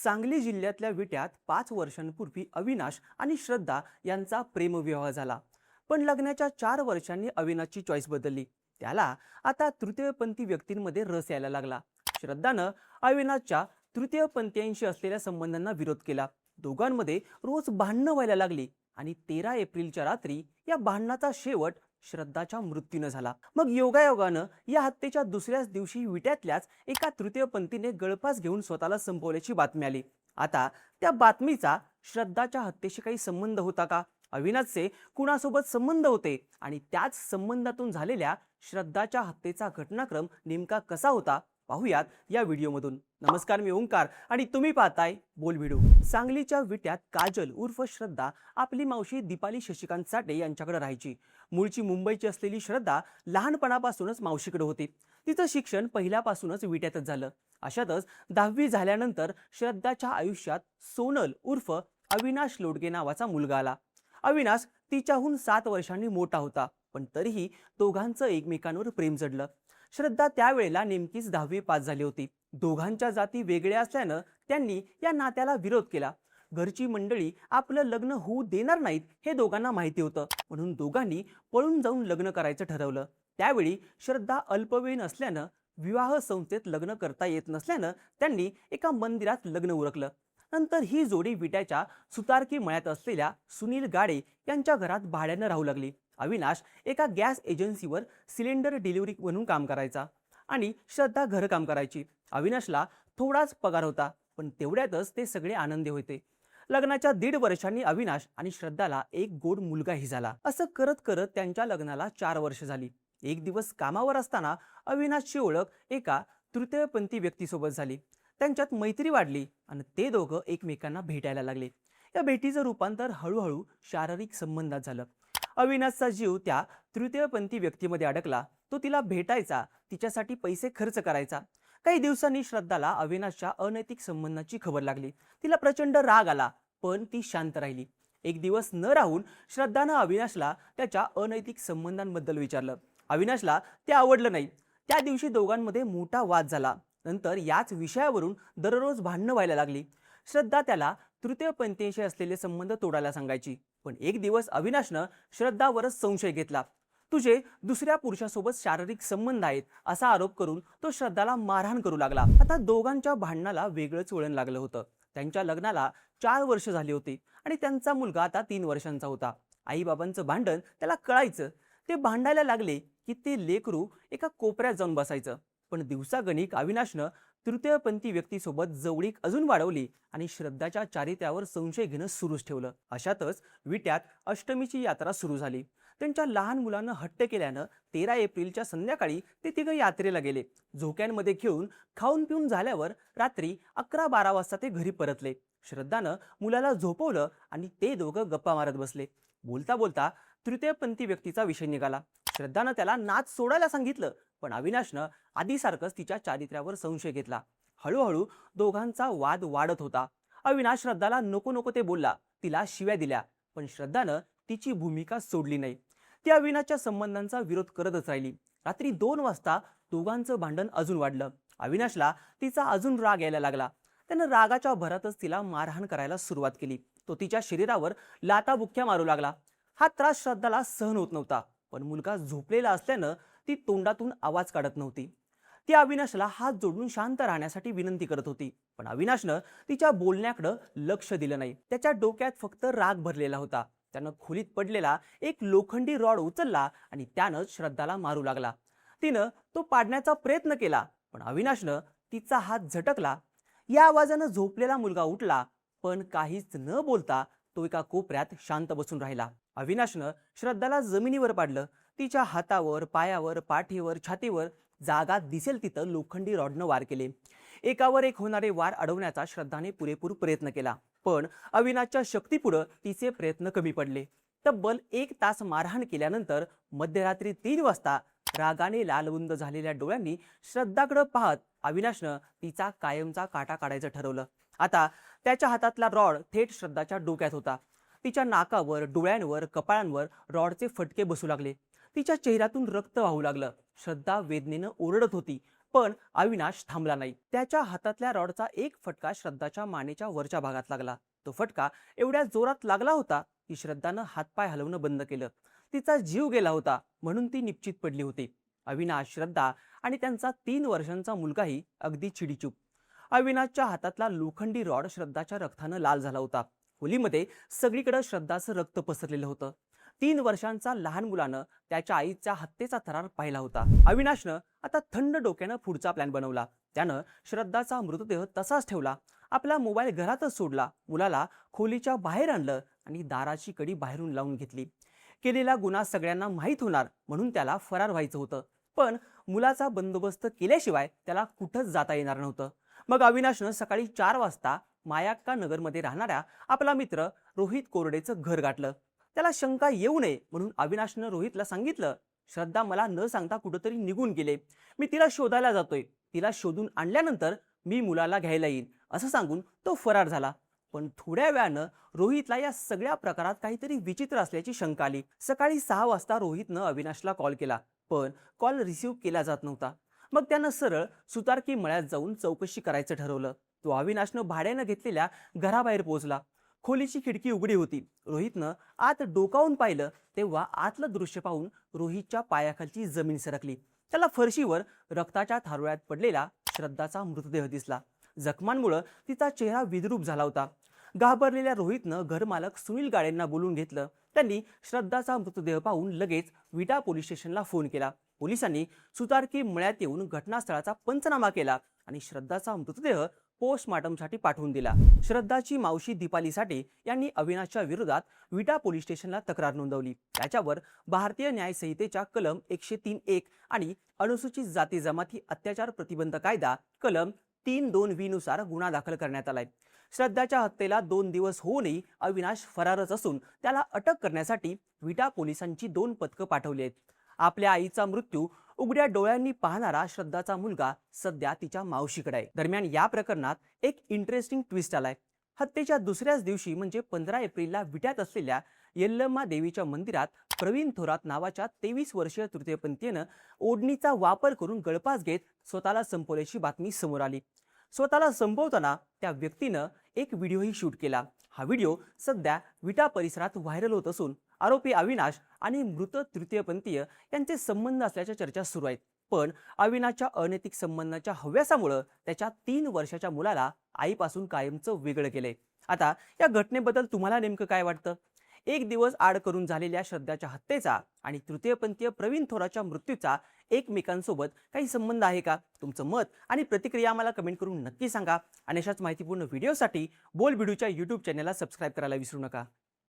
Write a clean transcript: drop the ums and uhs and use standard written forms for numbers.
सांगली जिल्ह्यातल्या विट्यात 5 वर्षांपूर्वी अविनाश आणि श्रद्धा यांचा प्रेमविवाह झाला. पण लग्नाच्या 4 वर्षांनी अविनाशची चॉईस बदलली. त्याला आता तृतीयपंथी व्यक्तींमध्ये रस यायला लागला. श्रद्धानं अविनाशच्या तृतीयपंथीयांशी असलेल्या संबंधांना विरोध केला. दोघांमध्ये रोज भांडणं व्हायला लागली आणि 13 एप्रिलच्या रात्री या भांडणाचा शेवट श्रद्धाच्या मृत्यूनं झाला. मग योगायोगानं या हत्येच्या दुसऱ्याच दिवशी विट्यातल्याच एका तृतीयपंथीने गळफास घेऊन स्वतःला संपवल्याची बातमी आली. आता त्या बातमीचा श्रद्धाच्या हत्येशी काही संबंध होता का? अविनाशचे कुणासोबत संबंध होते आणि त्याच संबंधातून झालेल्या श्रद्धाच्या हत्येचा घटनाक्रम नेमका कसा होता, पाहूयात या व्हिडिओमधून. नमस्कार, मी ओंकार आणि तुम्ही पाहताय बोल व्हिडिओ. सांगलीच्या विट्यात काजल उर्फ श्रद्धा आपली मावशी दीपाली शशिकांत साठे यांच्याकडे राहायची. मूळची मुंबईची असलेली श्रद्धा लहानपणापासूनच मावशीकडे होती. तिचं शिक्षण पहिल्यापासूनच विट्यातच झालं. अशातच 10वी झाल्यानंतर श्रद्धाच्या आयुष्यात सोनल उर्फ अविनाश लोडगे नावाचा मुलगा आला. अविनाश तिच्याहून 7 वर्षांनी मोठा होता, पण तरीही दोघांचं एकमेकांवर प्रेम जडलं. श्रद्धा त्यावेळेला नेमकीच 10वी पास झाली होती. दोघांच्या जाती वेगळ्या असल्यानं त्यांनी या नात्याला विरोध केला. घरची मंडळी आपलं लग्न होऊ देणार नाहीत हे दोघांना माहिती होतं, म्हणून दोघांनी पळून जाऊन लग्न करायचं ठरवलं. त्यावेळी श्रद्धा अल्पवयीन असल्यानं विवाह संस्थेत लग्न करता येत नसल्यानं त्यांनी एका मंदिरात लग्न उरकलं. नंतर ही जोडी विट्याच्या सुतारकी मळ्यात असलेल्या सुनील गाडे यांच्या घरात भाड्यानं राहू लागली. अविनाश एका गॅस एजन्सीवर सिलेंडर डिलिव्हरी म्हणून काम करायचा आणि श्रद्धा घरकाम करायची. अविनाशला थोडाच पगार होता, पण तेवढ्यातच ते सगळे आनंदी होते. लग्नाच्या 1.5 वर्षांनी अविनाश आणि श्रद्धाला एक गोड मुलगाही झाला. असं करत करत त्यांच्या लग्नाला 4 वर्ष झाली. एक दिवस कामावर असताना अविनाशची ओळख एका तृतीयपंथी व्यक्तीसोबत झाली. त्यांच्यात मैत्री वाढली आणि ते दोघं एकमेकांना भेटायला लागले. या भेटीचं रूपांतर हळूहळू शारीरिक संबंधात झालं. अविनाशचा जीव त्या तृतीयपंथी व्यक्तीमध्ये अडकला. तो तिला भेटायचा, तिच्यासाठी पैसे खर्च करायचा. काही दिवसांनी श्रद्धाला अविनाशच्या अनैतिक संबंधाची खबर लागली. तिला प्रचंड राग आला, पण ती शांत राहिली. एक दिवस न राहून श्रद्धानं अविनाशला त्याच्या अनैतिक संबंधांबद्दल विचारलं. अविनाशला ते आवडलं नाही. त्या दिवशी दोघांमध्ये मोठा वाद झाला. नंतर याच विषयावरून दररोज भांडणं व्हायला लागली. श्रद्धा त्याला तृतीयपंथीशी असलेले संबंध तोडायला सांगायची, पण एक दिवस अविनाशनं श्रद्धावरच संशय घेतला. तुझे दुसऱ्या पुरुषासोबत शारीरिक संबंध आहेत असा आरोप करून तो श्रद्धाला मारहाण करू लागला. आता दोघांच्या भांडणाला वेगळंच वळण लागलं होतं. त्यांच्या लग्नाला 4 वर्ष झाली होती आणि त्यांचा मुलगा आता 3 वर्षांचा होता. आई बाबांचं भांडण त्याला कळायचं. ते भांडायला लागले की ते लेकरू एका कोपऱ्यात जाऊन बसायचं. पण दिवसागणिक अविनाशनं तृतीयपंथी व्यक्तीसोबत जवळीक अजून वाढवली आणि श्रद्धाच्या चारित्र्यावर संशय घेणं सुरूच ठेवलं. अशातच विट्यात अष्टमीची यात्रा सुरू झाली. त्यांच्या लहान मुलानं हट्ट केल्यानं 13 एप्रिलच्या संध्याकाळी ते तिघं यात्रेला गेले. झोक्यांमध्ये घेऊन खाऊन पिऊन झाल्यावर रात्री 11-12 वाजता ते घरी परतले. श्रद्धानं मुलाला झोपवलं आणि ते दोघं गप्पा मारत बसले. बोलता बोलता तृतीयपंथी व्यक्तीचा विषय निघाला. श्रद्धानं त्याला नाच सोडायला सांगितलं, पण अविनाशनं आधीसारखंच तिच्या चारित्र्यावर संशय घेतला. हळूहळू दोघांचा वाद वाढत होता. अविनाश श्रद्धाला नको नको ते बोलला, तिला शिव्या दिल्या, पण श्रद्धानं तिची भूमिका सोडली नाही. ती अविनाशच्या संबंधांचा विरोध करतच राहिली. रात्री 2 वाजता दोघांचं भांडण अजून वाढलं. अविनाशला तिचा अजून राग यायला लागला. त्यानं रागाच्या भरातच तिला मारहाण करायला सुरुवात केली. तो तिच्या शरीरावर लाथाबुक्क्या मारू लागला. हा त्रास श्रद्धाला सहन होत नव्हता, पण मुलगा झोपलेला असल्यानं ती तोंडातून आवाज काढत नव्हती. ती अविनाशला हात जोडून शांत राहण्यासाठी विनंती करत होती, पण अविनाशनं तिच्या बोलण्याकडे लक्ष दिलं नाही. त्याच्या डोक्यात फक्त राग भरलेला होता. त्यानं खोलीत पडलेला एक लोखंडी रॉड उचलला आणि त्यानं श्रद्धाला मारू लागला. तिनं तो पाडण्याचा प्रयत्न केला, पण अविनाशनं तिचा हात झटकला. या आवाजानं झोपलेला मुलगा उठला, पण काहीच न बोलता तो एका कोपऱ्यात शांत बसून राहिला. अविनाशनं श्रद्धाला जमिनीवर पाडलं. तिच्या हातावर, पायावर, पाठीवर, छातीवर जागा दिसेल तिथं लोखंडी रॉडनं वार केले. एकावर एक होणारे वार अडवण्याचा श्रद्धाने पुरेपूर प्रयत्न केला, पण अविनाशच्या शक्तीपुढं तिचे प्रयत्न कमी पडले. तब्बल 1 तास मारहाण केल्यानंतर मध्यरात्री 3 वाजता रागाने लालबुंद झालेल्या डोळ्यांनी श्रद्धाकडे पाहत अविनाशनं तिचा कायमचा काटा काढायचं ठरवलं. आता त्याच्या हातातला रॉड थेट श्रद्धाच्या डोक्यात होता. तिच्या नाकावर, डोळ्यांवर, कपाळांवर रॉडचे फटके बसू लागले. तिच्या चेहऱ्यातून रक्त वाहू लागलं. श्रद्धा वेदनेनं ओरडत होती, पण अविनाश थांबला नाही. त्याच्या हातातल्या रॉडचा एक फटका श्रद्धाच्या मानेच्या वरच्या भागात लागला. तो फटका एवढ्या जोरात लागला होता की श्रद्धानं हातपाय हलवणं बंद केलं. तिचा जीव गेला होता म्हणून ती निश्चित पडली होती. अविनाश, श्रद्धा आणि त्यांचा 3 वर्षांचा मुलगाही अगदी चिडीचूप. अविनाशच्या हातातला लोखंडी रॉड श्रद्धाच्या रक्तानं लाल झाला होता. खोलीमध्ये सगळीकडे श्रद्धाचं रक्त पसरलेलं होतं. 3 वर्षांचा लहान मुलानं त्याच्या आईच्या हत्येचा थरार पाहिला होता. अविनाशनं आता थंड डोक्यानं पुढचा प्लॅन बनवला. त्यानं श्रद्धाचा मृतदेह तसाच ठेवला, आपला मोबाईल घरातच सोडला, मुलाला खोलीच्या बाहेर आणलं आणि दाराची कडी बाहेरून लावून घेतली. केलेला गुन्हा सगळ्यांना माहीत होणार म्हणून त्याला फरार व्हायचं होतं. पण मुलाचा बंदोबस्त केल्याशिवाय त्याला कुठंच जाता येणार नव्हतं. मग अविनाशनं सकाळी 4 वाजता मायाक्का नगरमध्ये राहणाऱ्या आपला मित्र रोहित कोरडेचं घर गाठलं. त्याला शंका येऊ नये म्हणून अविनाशनं रोहितला सांगितलं, श्रद्धा मला न सांगता कुठंतरी निघून गेले. मी तिला शोधायला जातोय. तिला शोधून आणल्यानंतर मी मुलाला घ्यायला येईन असं सांगून तो फरार झाला. पण थोड्या वेळानं रोहितला या सगळ्या प्रकारात काहीतरी विचित्र असल्याची शंका आली. सकाळी 6 वाजता रोहितनं अविनाशला कॉल केला, पण कॉल रिसीव्ह केला जात नव्हता. मग त्यानं सरळ सुतारकी मळ्यात जाऊन चौकशी करायचं ठरवलं. तो अविनाशनं भाड्यानं घेतलेल्या घराबाहेर पोहोचला. खोलीची खिडकी उघडी होती. रोहितनं आत डोकावून पाहिलं तेव्हा आतलं दृश्य पाहून रोहितच्या पायाखालची जमीन सरकली. त्याला फरशीवर रक्ताच्या थारोळ्यात पडलेला श्रद्धाचा मृतदेह दिसला. जखमांमुळे तिचा चेहरा विद्रूप झाला होता. घाबरलेल्या रोहितनं घरमालक सुनील गाडेंना बोलून घेतलं. त्यांनी श्रद्धाचा मृतदेह पाहून लगेच विटा पोलीस स्टेशनला फोन केला. पोलिसांनी सुतारकी मळ्यात येऊन घटनास्थळाचा पंचनामा केला आणि श्रद्धाचा मृतदेह पोस्टमार्टमसाठी पाठवून दिला. श्रद्धाची मावशी दीपाली साठे यांनी अविनाशच्या विरोधात विटा पोलीस स्टेशनला तक्रार नोंदवली. त्याच्यावर भारतीय न्याय संहितेच्या कलम 103(1) आणि अनुसूचित जाती जमाती अत्याचार प्रतिबंध कायदा कलम 3(2)(v) नुसार गुन्हा दाखल करण्यात आलाय. श्रद्धाच्या हत्येला 2 दिवस होऊनही अविनाश फरारच असून त्याला अटक करण्यासाठी विटा पोलिसांची 2 पथकं पाठवली आहेत. आपल्या आईचा मृत्यू उघड्या डोळ्यांनी पाहणारा श्रद्धाचा मुलगा सध्या तिच्या मावशीकडे आहे. दरम्यान या प्रकरणात एक इंटरेस्टिंग ट्विस्ट आलाय. हत्येच्या दुसऱ्याच दिवशी म्हणजे 15 एप्रिलला विट्यात असलेल्या यल्लम्मा देवीच्या मंदिरात प्रवीण थोरात नावाच्या 23 वर्षीय तृतीयपंथीयनं ओढणीचा वापर करून गळफास घेत स्वतःला संपवल्याची बातमी समोर आली. स्वतःला संपवताना त्या व्यक्तीनं एक व्हिडिओही शूट केला. हा व्हिडिओ सध्या विटा परिसरात व्हायरल होत असून आरोपी अविनाश आणि मृत तृतीयपंथीय यांचे संबंध असल्याच्या चर्चा सुरू आहेत. पण अविनाशच्या अनैतिक संबंधाच्या हव्यासामुळे त्याच्या 3 वर्षाच्या मुलाला आईपासून कायमचं वेगळं केलंय. आता या घटनेबद्दल तुम्हाला नेमकं काय वाटतं? एक दिवस आड करून झालेल्या श्रद्धाच्या हत्येचा आणि तृतीयपंथीय प्रवीण थोराच्या मृत्यूचा एकमेकांसोबत काही संबंध आहे का? तुमचं मत आणि प्रतिक्रिया आम्हाला कमेंट करून नक्की सांगा. आणि अशाच माहितीपूर्ण व्हिडिओसाठी बोलबिडूच्या YouTube चॅनलला सबस्क्राईब करायला विसरू नका.